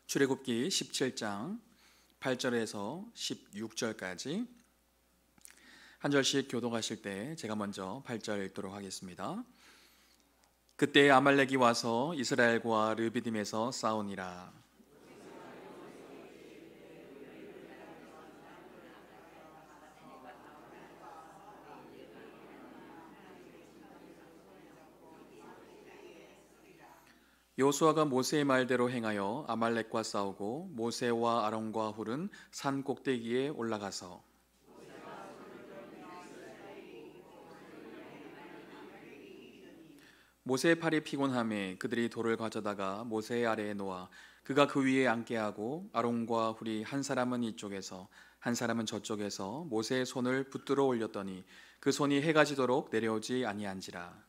출애굽기 17장 8절에서 16절까지 한 절씩 교독하실 때 제가 먼저 8절 읽도록 하겠습니다. 그때 아말렉이 와서 이스라엘과 르비딤에서 싸우니라. 여호수아가 모세의 말대로 행하여 아말렉과 싸우고 모세와 아론과 훌은 산 꼭대기에 올라가서 모세의 팔이 피곤함에 그들이 돌을 가져다가 모세의 아래에 놓아 그가 그 위에 앉게 하고 아론과 훌이 한 사람은 이쪽에서 한 사람은 저쪽에서 모세의 손을 붙들어 올렸더니 그 손이 해가 지도록 내려오지 아니한지라.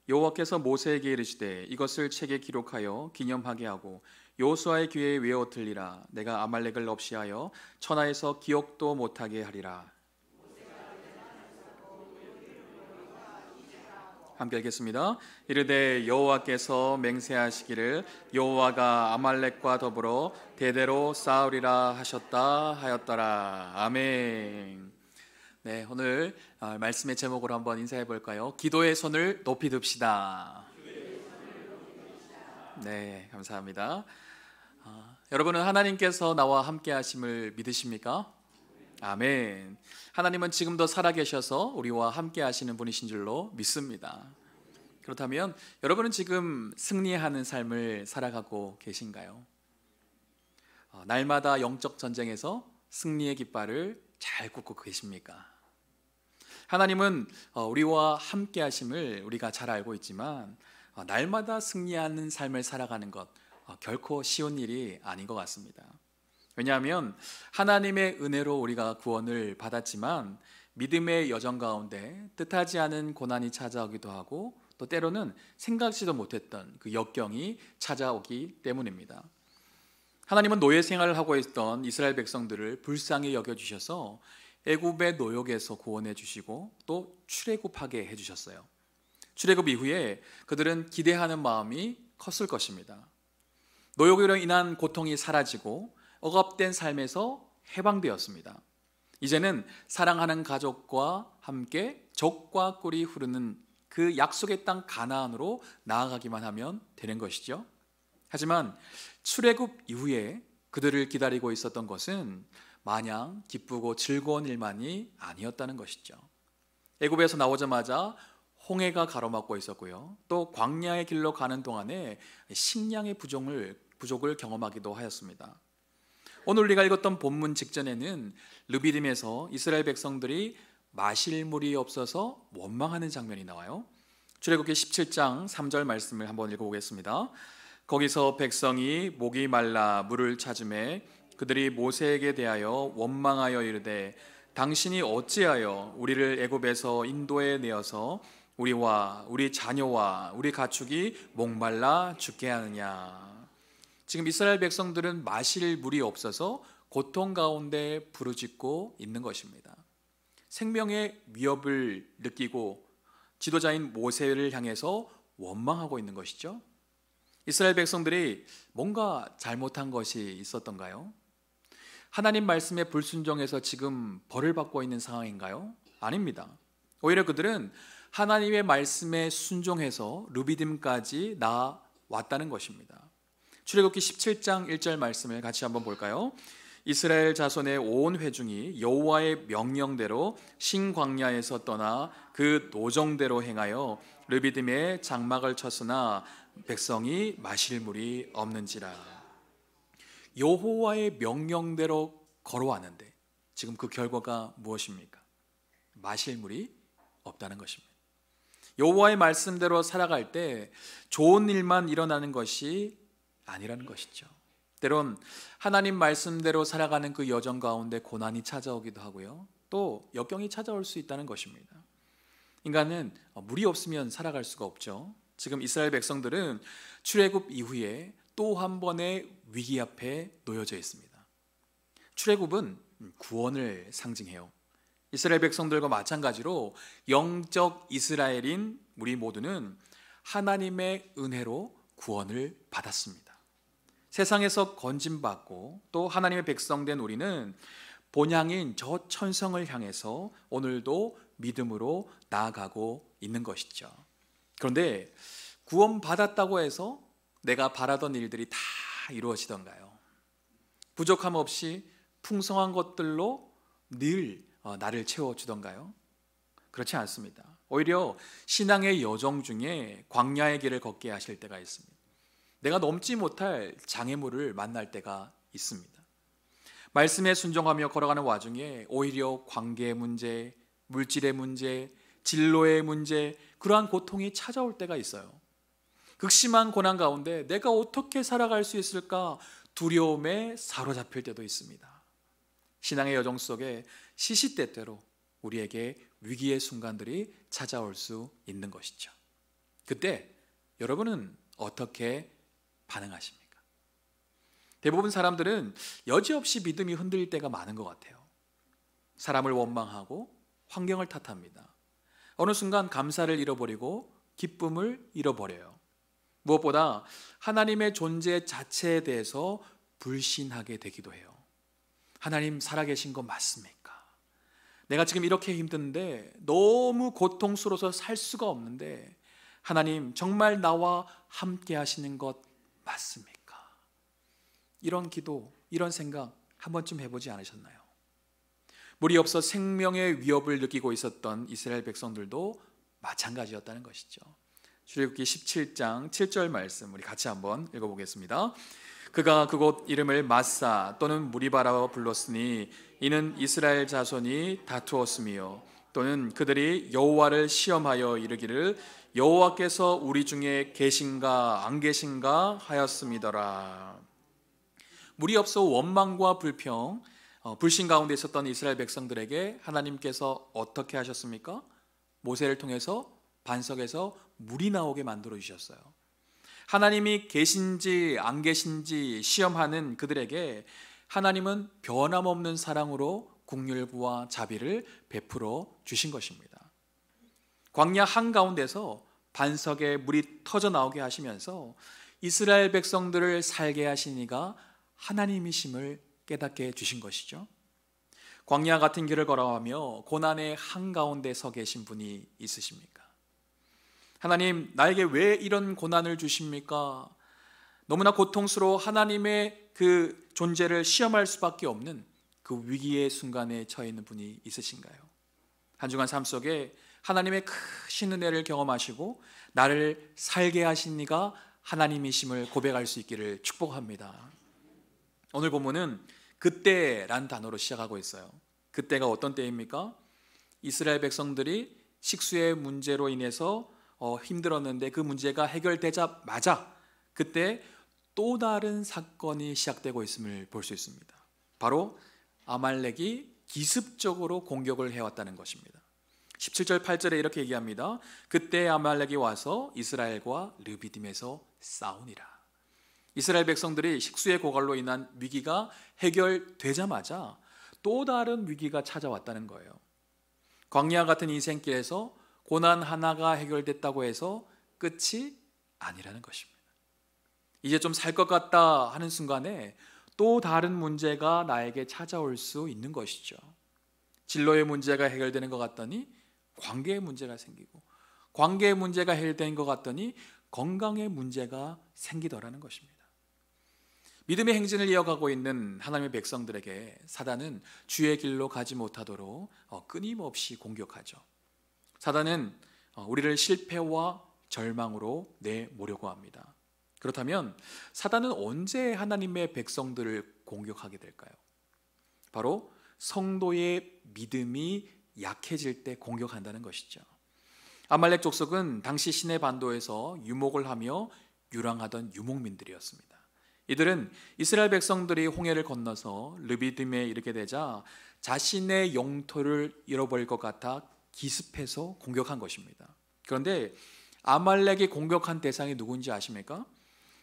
여호와께서 모세에게 이르시되 이것을 책에 기록하여 기념하게 하고 여호수아의 귀에 외어 들리라. 내가 아말렉을 없이하여 천하에서 기억도 못하게 하리라. 함께 읽겠습니다. 이르되 여호와께서 맹세하시기를 여호와가 아말렉과 더불어 대대로 싸우리라 하셨다 하였더라. 아멘. 네, 오늘 말씀의 제목으로 한번 인사해 볼까요? 기도의 손을 높이 듭시다. 네, 감사합니다. 여러분은 하나님께서 나와 함께 하심을 믿으십니까? 아멘. 하나님은 지금도 살아계셔서 우리와 함께 하시는 분이신 줄로 믿습니다. 그렇다면 여러분은 지금 승리하는 삶을 살아가고 계신가요? 날마다 영적 전쟁에서 승리의 깃발을 잘 꽂고 계십니까? 하나님은 우리와 함께 하심을 우리가 잘 알고 있지만 날마다 승리하는 삶을 살아가는 것 결코 쉬운 일이 아닌 것 같습니다. 왜냐하면 하나님의 은혜로 우리가 구원을 받았지만 믿음의 여정 가운데 뜻하지 않은 고난이 찾아오기도 하고 또 때로는 생각지도 못했던 그 역경이 찾아오기 때문입니다. 하나님은 노예 생활을 하고 있던 이스라엘 백성들을 불쌍히 여겨주셔서 애굽의 노역에서 구원해 주시고 또 출애굽하게 해주셨어요. 출애굽 이후에 그들은 기대하는 마음이 컸을 것입니다. 노역으로 인한 고통이 사라지고 억압된 삶에서 해방되었습니다. 이제는 사랑하는 가족과 함께 젖과 꿀이 흐르는 그 약속의 땅 가나안으로 나아가기만 하면 되는 것이죠. 하지만 출애굽 이후에 그들을 기다리고 있었던 것은 마냥 기쁘고 즐거운 일만이 아니었다는 것이죠. 애굽에서 나오자마자 홍해가 가로막고 있었고요. 또 광야의 길로 가는 동안에 식량의 부족을 경험하기도 하였습니다. 오늘 우리가 읽었던 본문 직전에는 르비딤에서 이스라엘 백성들이 마실 물이 없어서 원망하는 장면이 나와요. 출애굽기 17장 3절 말씀을 한번 읽어보겠습니다. 거기서 백성이 목이 말라 물을 찾으매 그들이 모세에게 대하여 원망하여 이르되 당신이 어찌하여 우리를 애굽에서 인도에 내어서 우리와 우리 자녀와 우리 가축이 목말라 죽게 하느냐. 지금 이스라엘 백성들은 마실 물이 없어서 고통 가운데 부르짖고 있는 것입니다. 생명의 위협을 느끼고 지도자인 모세를 향해서 원망하고 있는 것이죠. 이스라엘 백성들이 뭔가 잘못한 것이 있었던가요? 하나님 말씀에 불순종해서 지금 벌을 받고 있는 상황인가요? 아닙니다. 오히려 그들은 하나님의 말씀에 순종해서 르비딤까지 나아왔다는 것입니다. 출애굽기 17장 1절 말씀을 같이 한번 볼까요? 이스라엘 자손의 온 회중이 여호와의 명령대로 신광야에서 떠나 그 노정대로 행하여 르비딤에 장막을 쳤으나 백성이 마실 물이 없는지라. 여호와의 명령대로 걸어왔는데 지금 그 결과가 무엇입니까? 마실 물이 없다는 것입니다. 여호와의 말씀대로 살아갈 때 좋은 일만 일어나는 것이 아니라는 것이죠. 때론 하나님 말씀대로 살아가는 그 여정 가운데 고난이 찾아오기도 하고요. 또 역경이 찾아올 수 있다는 것입니다. 인간은 물이 없으면 살아갈 수가 없죠. 지금 이스라엘 백성들은 출애굽 이후에 또 한 번의 위기 앞에 놓여져 있습니다. 출애굽은 구원을 상징해요. 이스라엘 백성들과 마찬가지로 영적 이스라엘인 우리 모두는 하나님의 은혜로 구원을 받았습니다. 세상에서 건짐받고 또 하나님의 백성된 우리는 본향인 저 천성을 향해서 오늘도 믿음으로 나아가고 있는 것이죠. 그런데 구원받았다고 해서 내가 바라던 일들이 다 이루어지던가요? 부족함 없이 풍성한 것들로 늘 나를 채워주던가요? 그렇지 않습니다. 오히려 신앙의 여정 중에 광야의 길을 걷게 하실 때가 있습니다. 내가 넘지 못할 장애물을 만날 때가 있습니다. 말씀에 순종하며 걸어가는 와중에 오히려 관계의 문제, 물질의 문제, 진로의 문제, 그러한 고통이 찾아올 때가 있어요. 극심한 고난 가운데 내가 어떻게 살아갈 수 있을까 두려움에 사로잡힐 때도 있습니다. 신앙의 여정 속에 시시때때로 우리에게 위기의 순간들이 찾아올 수 있는 것이죠. 그때 여러분은 어떻게 반응하십니까? 대부분 사람들은 여지없이 믿음이 흔들릴 때가 많은 것 같아요. 사람을 원망하고 환경을 탓합니다. 어느 순간 감사를 잃어버리고 기쁨을 잃어버려요. 무엇보다 하나님의 존재 자체에 대해서 불신하게 되기도 해요. 하나님 살아계신 거 맞습니까? 내가 지금 이렇게 힘든데 너무 고통스러워서 살 수가 없는데 하나님 정말 나와 함께 하시는 것 맞습니까? 이런 기도, 이런 생각 한 번쯤 해보지 않으셨나요? 물이 없어 생명의 위협을 느끼고 있었던 이스라엘 백성들도 마찬가지였다는 것이죠. 출애굽기 17장 7절 말씀 우리 같이 한번 읽어보겠습니다. 그가 그곳 이름을 마사 또는 무리바라고 불렀으니 이는 이스라엘 자손이 다투었으며 또는 그들이 여호와를 시험하여 이르기를 여호와께서 우리 중에 계신가 안 계신가 하였음이더라. 물이 없어 원망과 불평, 불신 가운데 있었던 이스라엘 백성들에게 하나님께서 어떻게 하셨습니까? 모세를 통해서 반석에서 물이 나오게 만들어 주셨어요. 하나님이 계신지 안 계신지 시험하는 그들에게 하나님은 변함없는 사랑으로 긍휼과 자비를 베풀어 주신 것입니다. 광야 한가운데서 반석에 물이 터져 나오게 하시면서 이스라엘 백성들을 살게 하신 이가 하나님이심을 깨닫게 해주신 것이죠. 광야 같은 길을 걸어가며 고난의 한가운데 서 계신 분이 있으십니까? 하나님 나에게 왜 이런 고난을 주십니까? 너무나 고통스러워 하나님의 그 존재를 시험할 수밖에 없는 그 위기의 순간에 처해 있는 분이 있으신가요? 한 주간 삶 속에 하나님의 크신 은혜를 경험하시고 나를 살게 하신 이가 하나님이심을 고백할 수 있기를 축복합니다. 오늘 본문은 그때란 단어로 시작하고 있어요. 그때가 어떤 때입니까? 이스라엘 백성들이 식수의 문제로 인해서 힘들었는데 그 문제가 해결되자마자 그때 또 다른 사건이 시작되고 있음을 볼 수 있습니다. 바로 아말렉이 기습적으로 공격을 해왔다는 것입니다. 17절 8절에 이렇게 얘기합니다. 그때 아말렉이 와서 이스라엘과 르비딤에서 싸우니라. 이스라엘 백성들이 식수의 고갈로 인한 위기가 해결되자마자 또 다른 위기가 찾아왔다는 거예요. 광야 같은 인생길에서 고난 하나가 해결됐다고 해서 끝이 아니라는 것입니다. 이제 좀 살 것 같다 하는 순간에 또 다른 문제가 나에게 찾아올 수 있는 것이죠. 진로의 문제가 해결되는 것 같더니 관계의 문제가 생기고, 관계의 문제가 해결된 것 같더니 건강의 문제가 생기더라는 것입니다. 믿음의 행진을 이어가고 있는 하나님의 백성들에게 사단은 주의 길로 가지 못하도록 끊임없이 공격하죠. 사단은 우리를 실패와 절망으로 내모려고 합니다. 그렇다면 사단은 언제 하나님의 백성들을 공격하게 될까요? 바로 성도의 믿음이 약해질 때 공격한다는 것이죠. 아말렉 족속은 당시 시내 반도에서 유목을 하며 유랑하던 유목민들이었습니다. 이들은 이스라엘 백성들이 홍해를 건너서 르비딤에 이르게 되자 자신의 영토를 잃어버릴 것 같아 기습해서 공격한 것입니다. 그런데 아말렉이 공격한 대상이 누군지 아십니까?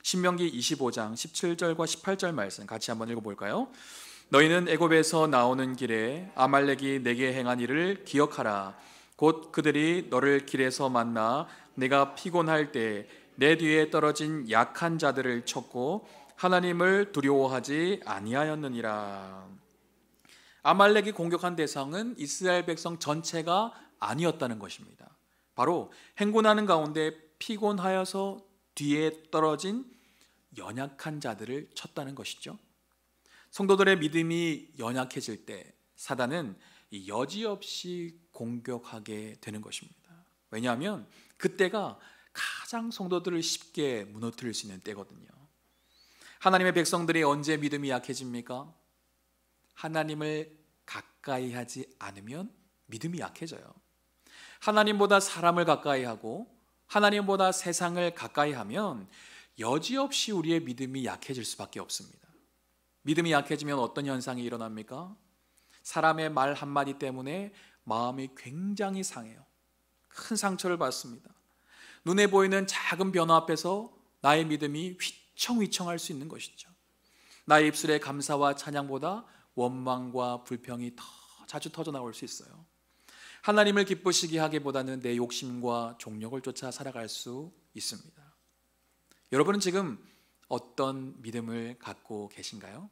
신명기 25장 17절과 18절 말씀 같이 한번 읽어볼까요? 너희는 애굽에서 나오는 길에 아말렉이 내게 행한 일을 기억하라. 곧 그들이 너를 길에서 만나 내가 피곤할 때 내 뒤에 떨어진 약한 자들을 쳤고 하나님을 두려워하지 아니하였느니라. 아말렉이 공격한 대상은 이스라엘 백성 전체가 아니었다는 것입니다. 바로 행군하는 가운데 피곤하여서 뒤에 떨어진 연약한 자들을 쳤다는 것이죠. 성도들의 믿음이 연약해질 때 사단은 여지없이 공격하게 되는 것입니다. 왜냐하면 그때가 가장 성도들을 쉽게 무너뜨릴 수 있는 때거든요. 하나님의 백성들이 언제 믿음이 약해집니까? 하나님을 가까이 하지 않으면 믿음이 약해져요. 하나님보다 사람을 가까이 하고 하나님보다 세상을 가까이 하면 여지없이 우리의 믿음이 약해질 수밖에 없습니다. 믿음이 약해지면 어떤 현상이 일어납니까? 사람의 말 한마디 때문에 마음이 굉장히 상해요. 큰 상처를 받습니다. 눈에 보이는 작은 변화 앞에서 나의 믿음이 휘청휘청할 수 있는 것이죠. 나의 입술의 감사와 찬양보다 원망과 불평이 더 자주 터져나올 수 있어요. 하나님을 기쁘시게 하기보다는 내 욕심과 종력을 쫓아 살아갈 수 있습니다. 여러분은 지금 어떤 믿음을 갖고 계신가요?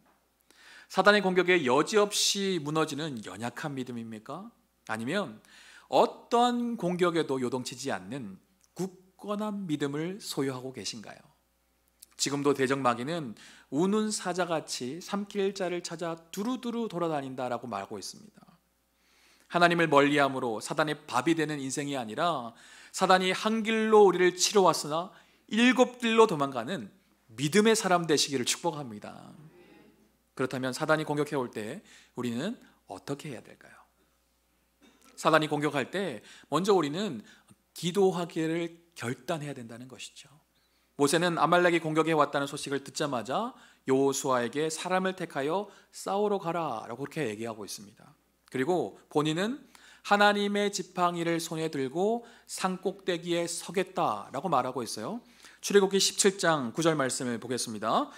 사단의 공격에 여지없이 무너지는 연약한 믿음입니까? 아니면 어떤 공격에도 요동치지 않는 굳건한 믿음을 소유하고 계신가요? 지금도 대적마귀는 우는 사자같이 삼킬 자를 찾아 두루두루 돌아다닌다라고 말하고 있습니다. 하나님을 멀리함으로 사단의 밥이 되는 인생이 아니라 사단이 한 길로 우리를 치러 왔으나 7길로 도망가는 믿음의 사람 되시기를 축복합니다. 그렇다면 사단이 공격해 올 때 우리는 어떻게 해야 될까요? 사단이 공격할 때 먼저 우리는 기도하기를 결단해야 된다는 것이죠. 모세는 아말렉이 공격해 왔다는 소식을 듣자마자 여호수아에게 사람을 택하여 싸우러 가라라고 그렇게 얘기하고 있습니다. 그리고 본인은 하나님의 지팡이를 손에 들고 산꼭대기에 서겠다라고 말하고 있어요. 출애굽기 17장 9절 말씀을 보겠습니다.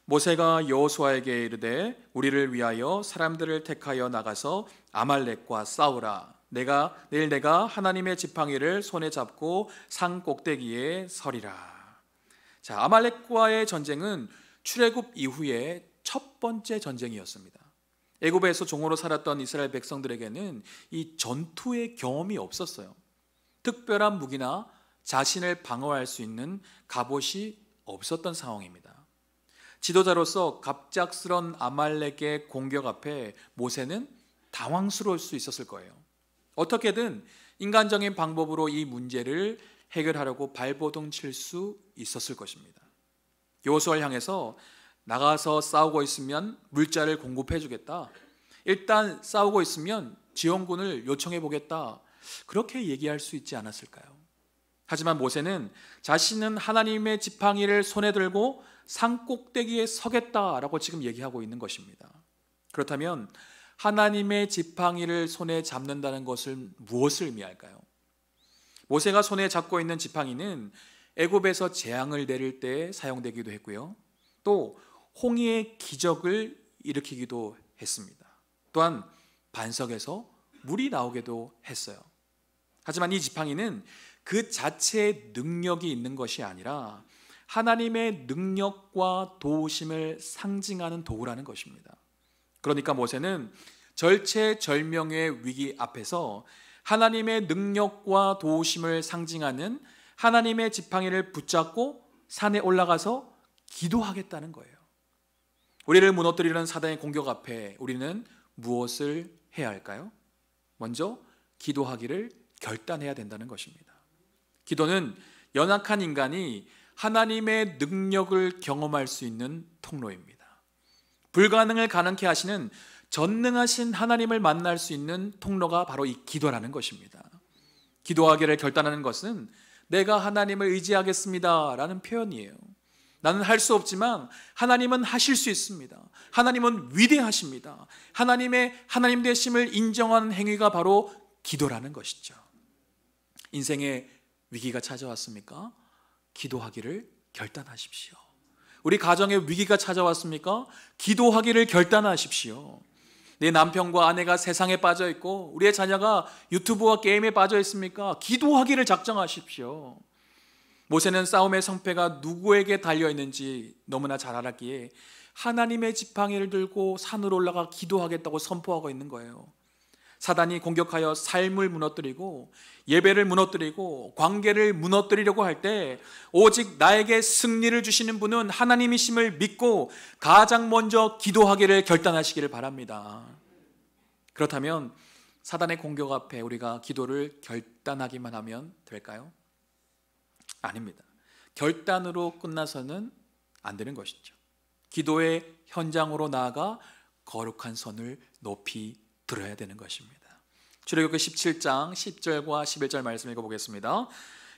모세가 여호수아에게 이르되 우리를 위하여 사람들을 택하여 나가서 아말렉과 싸우라. 내일 내가 하나님의 지팡이를 손에 잡고 산 꼭대기에 서리라. 자, 아말렉과의 전쟁은 출애굽 이후에 첫 번째 전쟁이었습니다. 애굽에서 종으로 살았던 이스라엘 백성들에게는 이 전투의 경험이 없었어요. 특별한 무기나 자신을 방어할 수 있는 갑옷이 없었던 상황입니다. 지도자로서 갑작스런 아말렉의 공격 앞에 모세는 당황스러울 수 있었을 거예요. 어떻게든 인간적인 방법으로 이 문제를 해결하려고 발버둥 칠 수 있었을 것입니다. 여호수아를 향해서 나가서 싸우고 있으면 물자를 공급해 주겠다. 일단 싸우고 있으면 지원군을 요청해 보겠다. 그렇게 얘기할 수 있지 않았을까요? 하지만 모세는 자신은 하나님의 지팡이를 손에 들고 산꼭대기에 서겠다라고 지금 얘기하고 있는 것입니다. 그렇다면 하나님의 지팡이를 손에 잡는다는 것은 무엇을 의미할까요? 모세가 손에 잡고 있는 지팡이는 애굽에서 재앙을 내릴 때 사용되기도 했고요. 또 홍해의 기적을 일으키기도 했습니다. 또한 반석에서 물이 나오기도 했어요. 하지만 이 지팡이는 그 자체의 능력이 있는 것이 아니라 하나님의 능력과 도우심을 상징하는 도구라는 것입니다. 그러니까 모세는 절체절명의 위기 앞에서 하나님의 능력과 도우심을 상징하는 하나님의 지팡이를 붙잡고 산에 올라가서 기도하겠다는 거예요. 우리를 무너뜨리는 사단의 공격 앞에 우리는 무엇을 해야 할까요? 먼저 기도하기를 결단해야 된다는 것입니다. 기도는 연약한 인간이 하나님의 능력을 경험할 수 있는 통로입니다. 불가능을 가능케 하시는 전능하신 하나님을 만날 수 있는 통로가 바로 이 기도라는 것입니다. 기도하기를 결단하는 것은 내가 하나님을 의지하겠습니다 라는 표현이에요. 나는 할 수 없지만 하나님은 하실 수 있습니다. 하나님은 위대하십니다. 하나님의 하나님 되심을 인정하는 행위가 바로 기도라는 것이죠. 인생에 위기가 찾아왔습니까? 기도하기를 결단하십시오. 우리 가정에 위기가 찾아왔습니까? 기도하기를 결단하십시오. 내 남편과 아내가 세상에 빠져 있고 우리의 자녀가 유튜브와 게임에 빠져 있습니까? 기도하기를 작정하십시오. 모세는 싸움의 성패가 누구에게 달려 있는지 너무나 잘 알았기에 하나님의 지팡이를 들고 산으로 올라가 기도하겠다고 선포하고 있는 거예요. 사단이 공격하여 삶을 무너뜨리고 예배를 무너뜨리고 관계를 무너뜨리려고 할 때 오직 나에게 승리를 주시는 분은 하나님이심을 믿고 가장 먼저 기도하기를 결단하시기를 바랍니다. 그렇다면 사단의 공격 앞에 우리가 기도를 결단하기만 하면 될까요? 아닙니다. 결단으로 끝나서는 안 되는 것이죠. 기도의 현장으로 나아가 거룩한 손을 높이 들어야 되는 것입니다. 출애굽기 17장 10절과 11절 말씀 읽어보겠습니다.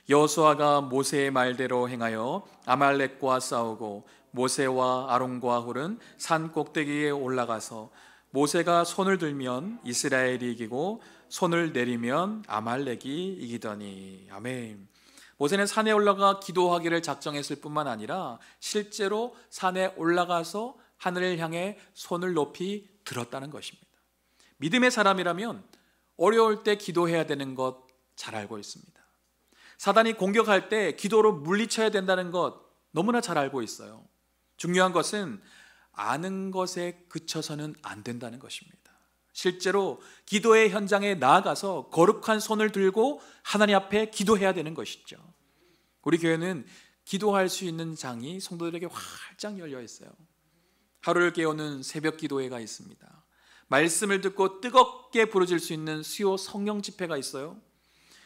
여호수아가 모세의 말대로 행하여 아말렉과 싸우고 모세와 아론과 훌은 산 꼭대기에 올라가서 모세가 손을 들면 이스라엘이 이기고 손을 내리면 아말렉이 이기더니. 아멘. 모세는 산에 올라가 기도하기를 작정했을 뿐만 아니라 실제로 산에 올라가서 하늘을 향해 손을 높이 들었다는 것입니다. 믿음의 사람이라면 어려울 때 기도해야 되는 것 잘 알고 있습니다. 사단이 공격할 때 기도로 물리쳐야 된다는 것 너무나 잘 알고 있어요. 중요한 것은 아는 것에 그쳐서는 안 된다는 것입니다. 실제로 기도의 현장에 나아가서 거룩한 손을 들고 하나님 앞에 기도해야 되는 것이죠. 우리 교회는 기도할 수 있는 장이 성도들에게 활짝 열려 있어요. 하루를 깨우는 새벽 기도회가 있습니다. 말씀을 듣고 뜨겁게 부르질 수 있는 수요 성령 집회가 있어요.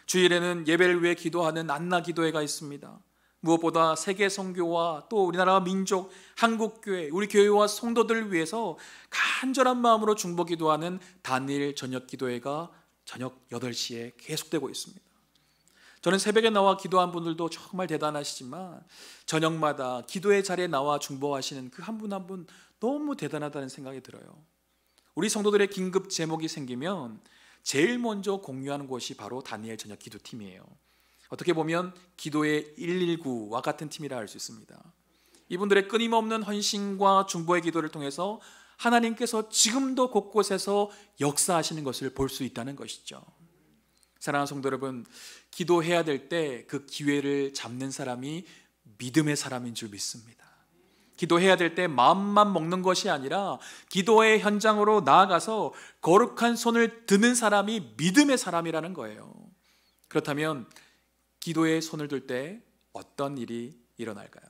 주일에는 예배를 위해 기도하는 안나 기도회가 있습니다. 무엇보다 세계 선교와 또 우리나라 민족, 한국교회, 우리 교회와 성도들을 위해서 간절한 마음으로 중보 기도하는 단일 저녁 기도회가 저녁 8시에 계속되고 있습니다. 저는 새벽에 나와 기도한 분들도 정말 대단하시지만 저녁마다 기도의 자리에 나와 중보하시는 그 한 분 한 분 너무 대단하다는 생각이 들어요. 우리 성도들의 긴급 제목이 생기면 제일 먼저 공유하는 곳이 바로 다니엘 저녁 기도팀이에요. 어떻게 보면 기도의 119와 같은 팀이라 할 수 있습니다. 이분들의 끊임없는 헌신과 중보의 기도를 통해서 하나님께서 지금도 곳곳에서 역사하시는 것을 볼 수 있다는 것이죠. 사랑하는 성도 여러분, 기도해야 될 때 그 기회를 잡는 사람이 믿음의 사람인 줄 믿습니다. 기도해야 될 때 마음만 먹는 것이 아니라 기도의 현장으로 나아가서 거룩한 손을 드는 사람이 믿음의 사람이라는 거예요. 그렇다면 기도에 손을 들 때 어떤 일이 일어날까요?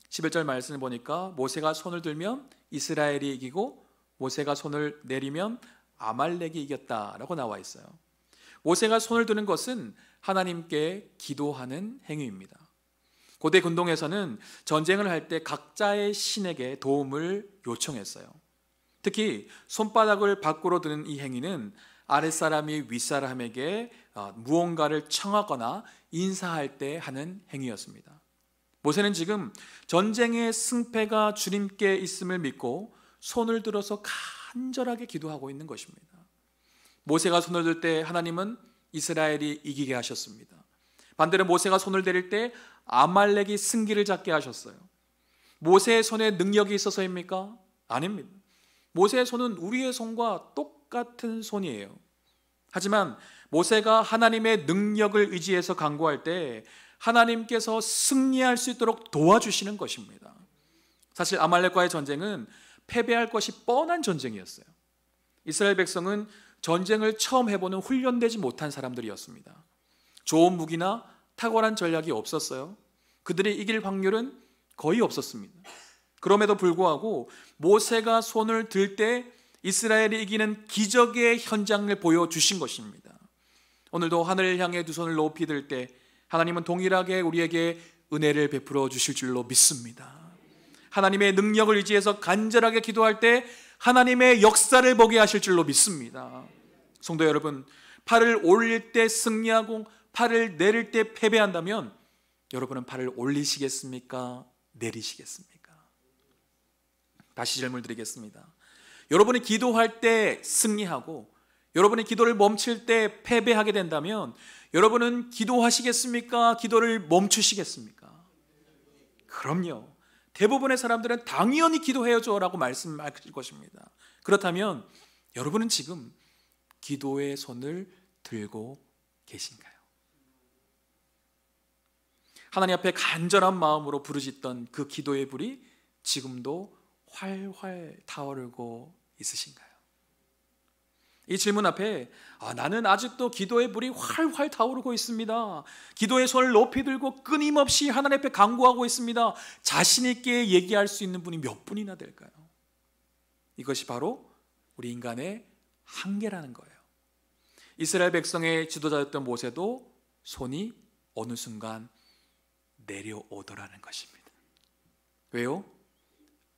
11절 말씀을 보니까 모세가 손을 들면 이스라엘이 이기고 모세가 손을 내리면 아말렉이 이겼다라고 나와 있어요. 모세가 손을 드는 것은 하나님께 기도하는 행위입니다. 고대 근동에서는 전쟁을 할 때 각자의 신에게 도움을 요청했어요. 특히 손바닥을 밖으로 드는 이 행위는 아랫사람이 윗사람에게 무언가를 청하거나 인사할 때 하는 행위였습니다. 모세는 지금 전쟁의 승패가 주님께 있음을 믿고 손을 들어서 간절하게 기도하고 있는 것입니다. 모세가 손을 들 때 하나님은 이스라엘이 이기게 하셨습니다. 반대로 모세가 손을 내릴 때 아말렉이 승기를 잡게 하셨어요. 모세의 손에 능력이 있어서입니까? 아닙니다. 모세의 손은 우리의 손과 똑같은 손이에요. 하지만 모세가 하나님의 능력을 의지해서 간구할 때 하나님께서 승리할 수 있도록 도와주시는 것입니다. 사실 아말렉과의 전쟁은 패배할 것이 뻔한 전쟁이었어요. 이스라엘 백성은 전쟁을 처음 해보는 훈련되지 못한 사람들이었습니다. 좋은 무기나 탁월한 전략이 없었어요. 그들이 이길 확률은 거의 없었습니다. 그럼에도 불구하고 모세가 손을 들 때 이스라엘이 이기는 기적의 현장을 보여주신 것입니다. 오늘도 하늘을 향해 두 손을 높이 들 때 하나님은 동일하게 우리에게 은혜를 베풀어 주실 줄로 믿습니다. 하나님의 능력을 의지해서 간절하게 기도할 때 하나님의 역사를 보게 하실 줄로 믿습니다. 성도 여러분, 팔을 올릴 때 승리하고 팔을 내릴 때 패배한다면 여러분은 팔을 올리시겠습니까? 내리시겠습니까? 다시 질문 드리겠습니다. 여러분이 기도할 때 승리하고 여러분이 기도를 멈출 때 패배하게 된다면 여러분은 기도하시겠습니까? 기도를 멈추시겠습니까? 그럼요. 대부분의 사람들은 당연히 기도해야죠 라고 말씀하실 것입니다. 그렇다면 여러분은 지금 기도의 손을 들고 계신가요? 하나님 앞에 간절한 마음으로 부르짖던 그 기도의 불이 지금도 활활 타오르고 있으신가요? 이 질문 앞에 나는 아직도 기도의 불이 활활 타오르고 있습니다, 기도의 손을 높이 들고 끊임없이 하나님 앞에 간구하고 있습니다, 자신 있게 얘기할 수 있는 분이 몇 분이나 될까요? 이것이 바로 우리 인간의 한계라는 거예요. 이스라엘 백성의 지도자였던 모세도 손이 어느 순간 내려오더라는 것입니다. 왜요?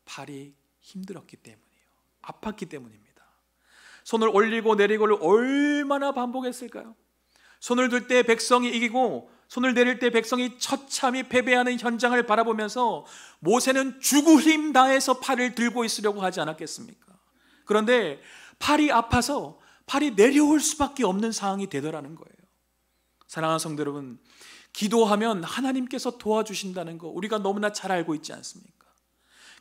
팔이 힘들었기 때문이에요. 아팠기 때문입니다. 손을 올리고 내리고를 얼마나 반복했을까요? 손을 들 때 백성이 이기고 손을 내릴 때 백성이 처참히 패배하는 현장을 바라보면서 모세는 죽을 힘 다해서 팔을 들고 있으려고 하지 않았겠습니까? 그런데 팔이 아파서 팔이 내려올 수밖에 없는 상황이 되더라는 거예요. 사랑하는 성도 여러분, 기도하면 하나님께서 도와주신다는 거 우리가 너무나 잘 알고 있지 않습니까?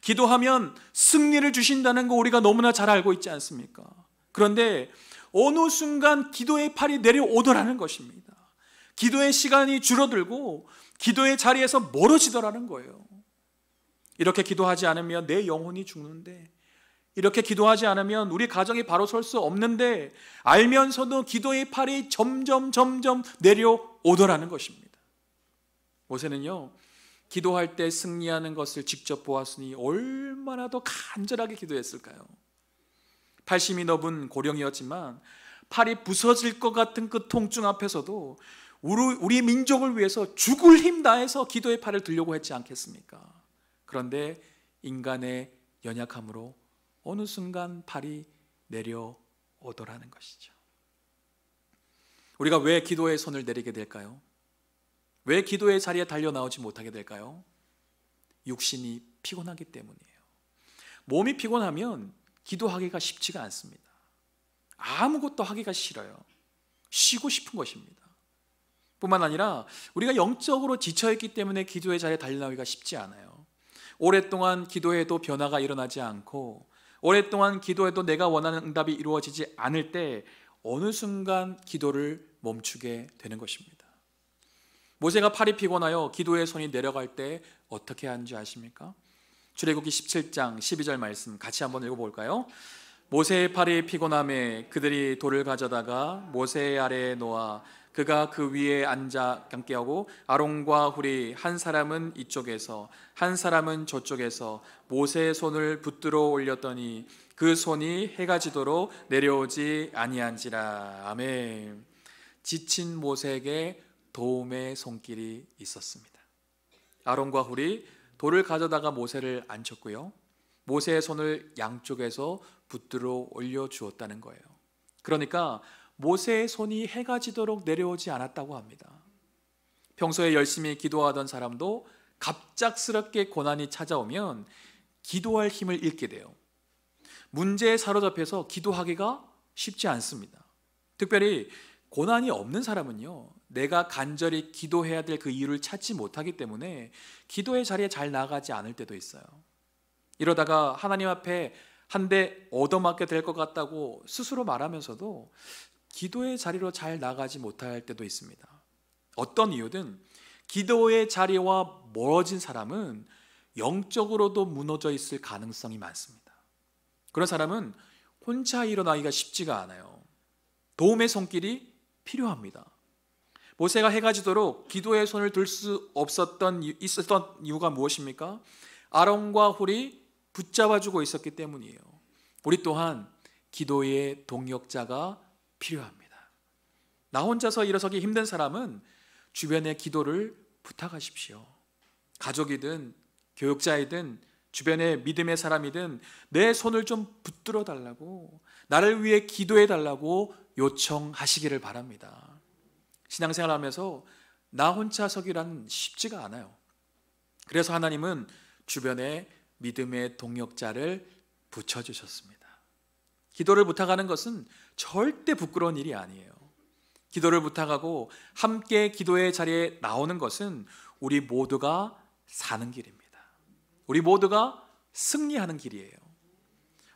기도하면 승리를 주신다는 거 우리가 너무나 잘 알고 있지 않습니까? 그런데 어느 순간 기도의 팔이 내려오더라는 것입니다. 기도의 시간이 줄어들고 기도의 자리에서 멀어지더라는 거예요. 이렇게 기도하지 않으면 내 영혼이 죽는데, 이렇게 기도하지 않으면 우리 가정이 바로 설 수 없는데 알면서도 기도의 팔이 점점 내려오더라는 것입니다. 모세는요, 기도할 때 승리하는 것을 직접 보았으니 얼마나 더 간절하게 기도했을까요? 팔심이 넓은 고령이었지만 팔이 부서질 것 같은 그 통증 앞에서도 우리 민족을 위해서 죽을 힘 다해서 기도의 팔을 들려고 했지 않겠습니까? 그런데 인간의 연약함으로 어느 순간 팔이 내려오더라는 것이죠. 우리가 왜 기도의 손을 내리게 될까요? 왜 기도의 자리에 달려 나오지 못하게 될까요? 육신이 피곤하기 때문이에요. 몸이 피곤하면 기도하기가 쉽지가 않습니다. 아무것도 하기가 싫어요. 쉬고 싶은 것입니다. 뿐만 아니라 우리가 영적으로 지쳐있기 때문에 기도의 자리에 달려 나오기가 쉽지 않아요. 오랫동안 기도해도 변화가 일어나지 않고, 오랫동안 기도해도 내가 원하는 응답이 이루어지지 않을 때 어느 순간 기도를 멈추게 되는 것입니다. 모세가 팔이 피곤하여 기도의 손이 내려갈 때 어떻게 하는지 아십니까? 출애굽기 17장 12절 말씀 같이 한번 읽어볼까요? 모세의 팔이 피곤함에 그들이 돌을 가져다가 모세 아래에 놓아 그가 그 위에 앉아 함께하고 아론과 훌이 한 사람은 이쪽에서 한 사람은 저쪽에서 모세의 손을 붙들어 올렸더니 그 손이 해가 지도록 내려오지 아니한지라. 아멘. 지친 모세에게 도움의 손길이 있었습니다. 아론과 훌이 돌을 가져다가 모세를 앉혔고요, 모세의 손을 양쪽에서 붙들어 올려주었다는 거예요. 그러니까 모세의 손이 해가 지도록 내려오지 않았다고 합니다. 평소에 열심히 기도하던 사람도 갑작스럽게 고난이 찾아오면 기도할 힘을 잃게 돼요. 문제에 사로잡혀서 기도하기가 쉽지 않습니다. 특별히 고난이 없는 사람은요, 내가 간절히 기도해야 될 그 이유를 찾지 못하기 때문에 기도의 자리에 잘 나가지 않을 때도 있어요. 이러다가 하나님 앞에 한 대 얻어맞게 될 것 같다고 스스로 말하면서도 기도의 자리로 잘 나가지 못할 때도 있습니다. 어떤 이유든 기도의 자리와 멀어진 사람은 영적으로도 무너져 있을 가능성이 많습니다. 그런 사람은 혼자 일어나기가 쉽지가 않아요. 도움의 손길이 필요합니다. 모세가 해가 지도록 기도의 손을 들 수 있었던 이유가 무엇입니까? 아론과 훌이 붙잡아주고 있었기 때문이에요. 우리 또한 기도의 동역자가 필요합니다. 나 혼자서 일어서기 힘든 사람은 주변에 기도를 부탁하십시오. 가족이든 교육자이든 주변의 믿음의 사람이든 내 손을 좀 붙들어 달라고, 나를 위해 기도해 달라고 요청하시기를 바랍니다. 신앙생활하면서 나 혼자 서기란 쉽지가 않아요. 그래서 하나님은 주변에 믿음의 동역자를 붙여주셨습니다. 기도를 부탁하는 것은 절대 부끄러운 일이 아니에요. 기도를 부탁하고 함께 기도의 자리에 나오는 것은 우리 모두가 사는 길입니다. 우리 모두가 승리하는 길이에요.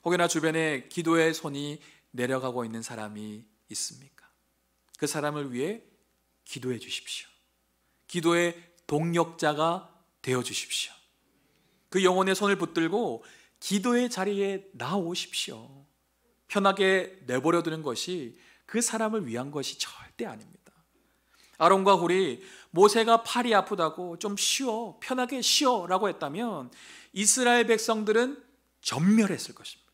혹여나 주변에 기도의 손이 내려가고 있는 사람이 있습니까? 그 사람을 위해 기도해 주십시오. 기도의 동력자가 되어 주십시오. 그 영혼의 손을 붙들고 기도의 자리에 나오십시오. 편하게 내버려 두는 것이 그 사람을 위한 것이 절대 아닙니다. 아론과 훌이 모세가 팔이 아프다고 좀 쉬어, 편하게 쉬어 라고 했다면 이스라엘 백성들은 전멸했을 것입니다.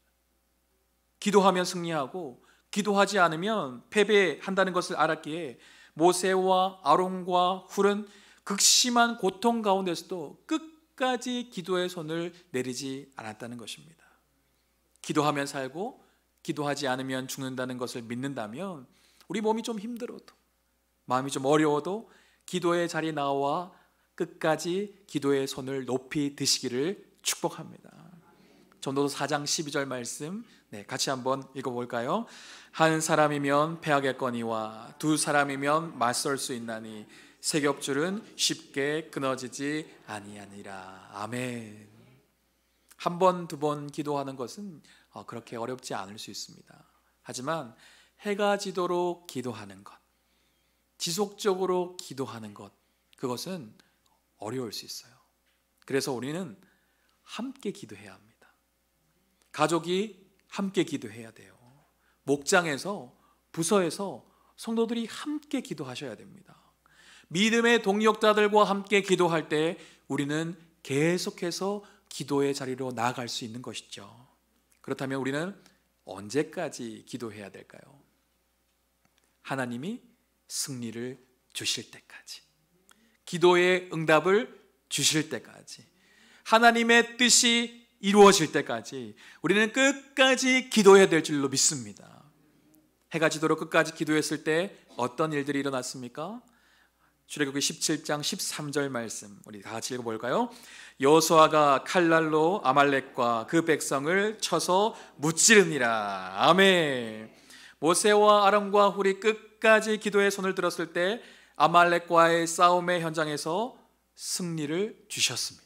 기도하면 승리하고 기도하지 않으면 패배한다는 것을 알았기에 모세와 아론과 훌은 극심한 고통 가운데서도 끝까지 기도의 손을 내리지 않았다는 것입니다. 기도하면 살고 기도하지 않으면 죽는다는 것을 믿는다면 우리 몸이 좀 힘들어도 마음이 좀 어려워도 기도의 자리에 나와 끝까지 기도의 손을 높이 드시기를 축복합니다. 전도서 4장 12절 말씀 같이 한번 읽어볼까요? 한 사람이면 패하겠거니와 두 사람이면 맞설 수 있나니 세 겹줄은 쉽게 끊어지지 아니하니라. 아멘. 한 번, 두 번 기도하는 것은 그렇게 어렵지 않을 수 있습니다. 하지만 해가 지도록 기도하는 것, 지속적으로 기도하는 것, 그것은 어려울 수 있어요. 그래서 우리는 함께 기도해야 합니다. 가족이 함께 기도해야 돼요. 목장에서, 부서에서 성도들이 함께 기도하셔야 됩니다. 믿음의 동력자들과 함께 기도할 때 우리는 계속해서 기도의 자리로 나아갈 수 있는 것이죠. 그렇다면 우리는 언제까지 기도해야 될까요? 하나님이 승리를 주실 때까지, 기도의 응답을 주실 때까지, 하나님의 뜻이 이루어질 때까지 우리는 끝까지 기도해야 될 줄로 믿습니다. 해가 지도록 끝까지 기도했을 때 어떤 일들이 일어났습니까? 출애굽기 17장 13절 말씀 우리 다 같이 읽어볼까요? 여호수아가 칼날로 아말렉과 그 백성을 쳐서 무찌르니라. 아멘. 모세와 아론과 훌이 끝까지 기도의 손을 들었을 때 아말렉과의 싸움의 현장에서 승리를 주셨습니다.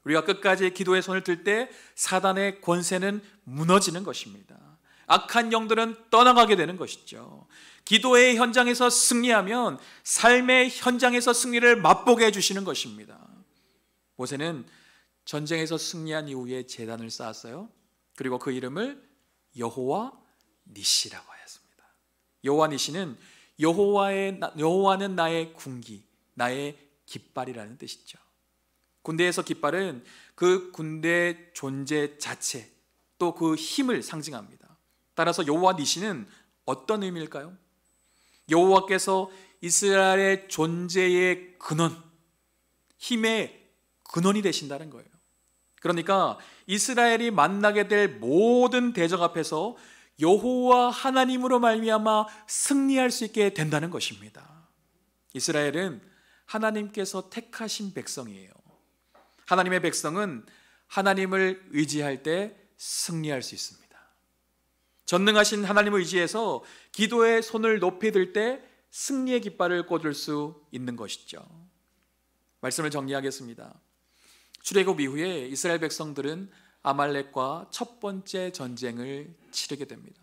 우리가 끝까지 기도의 손을 들 때 사단의 권세는 무너지는 것입니다. 악한 영들은 떠나가게 되는 것이죠. 기도의 현장에서 승리하면 삶의 현장에서 승리를 맛보게 해주시는 것입니다. 모세는 전쟁에서 승리한 이후에 제단을 쌓았어요. 그리고 그 이름을 여호와 니시라고 하였습니다. 여호와 니시는 여호와는 나의 군기, 나의 깃발이라는 뜻이죠. 군대에서 깃발은 그 군대의 존재 자체, 또 그 힘을 상징합니다. 따라서 여호와 니시는 어떤 의미일까요? 여호와께서 이스라엘의 존재의 근원, 힘의 근원이 되신다는 거예요. 그러니까 이스라엘이 만나게 될 모든 대적 앞에서 여호와 하나님으로 말미암아 승리할 수 있게 된다는 것입니다. 이스라엘은 하나님께서 택하신 백성이에요. 하나님의 백성은 하나님을 의지할 때 승리할 수 있습니다. 전능하신 하나님을 의지해서 기도의 손을 높이 들 때 승리의 깃발을 꽂을 수 있는 것이죠. 말씀을 정리하겠습니다. 출애굽 이후에 이스라엘 백성들은 아말렉과 첫 번째 전쟁을 치르게 됩니다.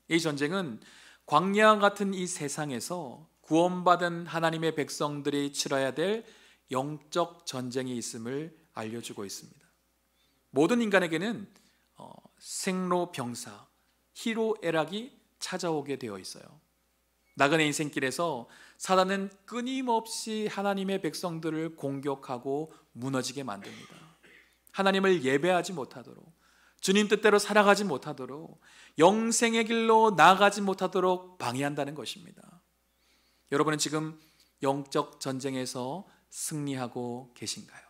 이 전쟁은 광야 같은 이 세상에서 구원받은 하나님의 백성들이 치러야 될 영적 전쟁이 있음을 알려주고 있습니다. 모든 인간에게는 생로병사, 희로애락이 찾아오게 되어 있어요. 나그네 인생길에서 사단은 끊임없이 하나님의 백성들을 공격하고 무너지게 만듭니다. 하나님을 예배하지 못하도록, 주님 뜻대로 살아가지 못하도록, 영생의 길로 나아가지 못하도록 방해한다는 것입니다. 여러분은 지금 영적 전쟁에서 승리하고 계신가요?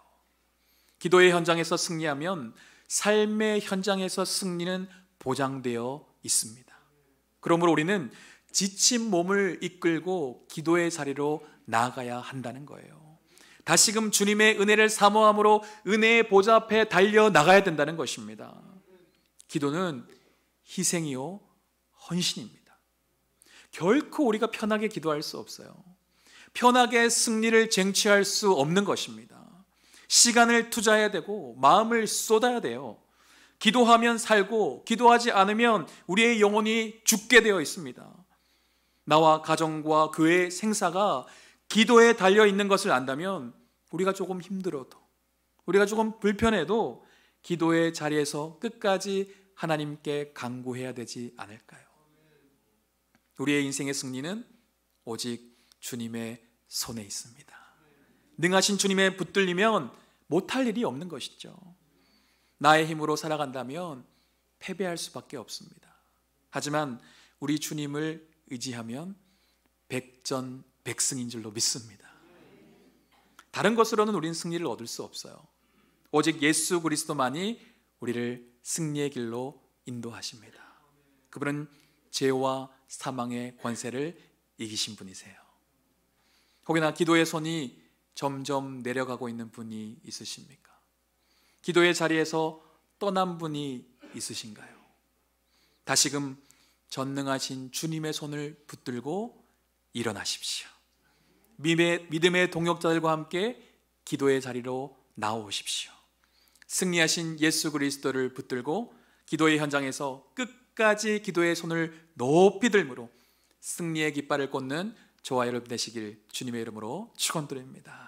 기도의 현장에서 승리하면 삶의 현장에서 승리는 보장되어 있습니다. 그러므로 우리는 지친 몸을 이끌고 기도의 자리로 나아가야 한다는 거예요. 다시금 주님의 은혜를 사모함으로 은혜의 보좌 앞에 달려나가야 된다는 것입니다. 기도는 희생이요 헌신입니다. 결코 우리가 편하게 기도할 수 없어요. 편하게 승리를 쟁취할 수 없는 것입니다. 시간을 투자해야 되고 마음을 쏟아야 돼요. 기도하면 살고 기도하지 않으면 우리의 영혼이 죽게 되어 있습니다. 나와 가정과 교회의 생사가 기도에 달려 있는 것을 안다면 우리가 조금 힘들어도, 우리가 조금 불편해도 기도의 자리에서 끝까지 하나님께 간구해야 되지 않을까요? 우리의 인생의 승리는 오직 주님의 손에 있습니다. 능하신 주님의 붙들리면 못할 일이 없는 것이죠. 나의 힘으로 살아간다면 패배할 수밖에 없습니다. 하지만 우리 주님을 의지하면 백전백승인 줄로 믿습니다. 다른 것으로는 우리는 승리를 얻을 수 없어요. 오직 예수 그리스도만이 우리를 승리의 길로 인도하십니다. 그분은 죄와 사망의 권세를 이기신 분이세요. 혹여나 기도의 손이 점점 내려가고 있는 분이 있으십니까? 기도의 자리에서 떠난 분이 있으신가요? 다시금 전능하신 주님의 손을 붙들고 일어나십시오. 믿음의 동역자들과 함께 기도의 자리로 나오십시오. 승리하신 예수 그리스도를 붙들고 기도의 현장에서 끝까지 기도의 손을 높이 들므로 승리의 깃발을 꽂는 저와 여러분 되시길 주님의 이름으로 축원드립니다.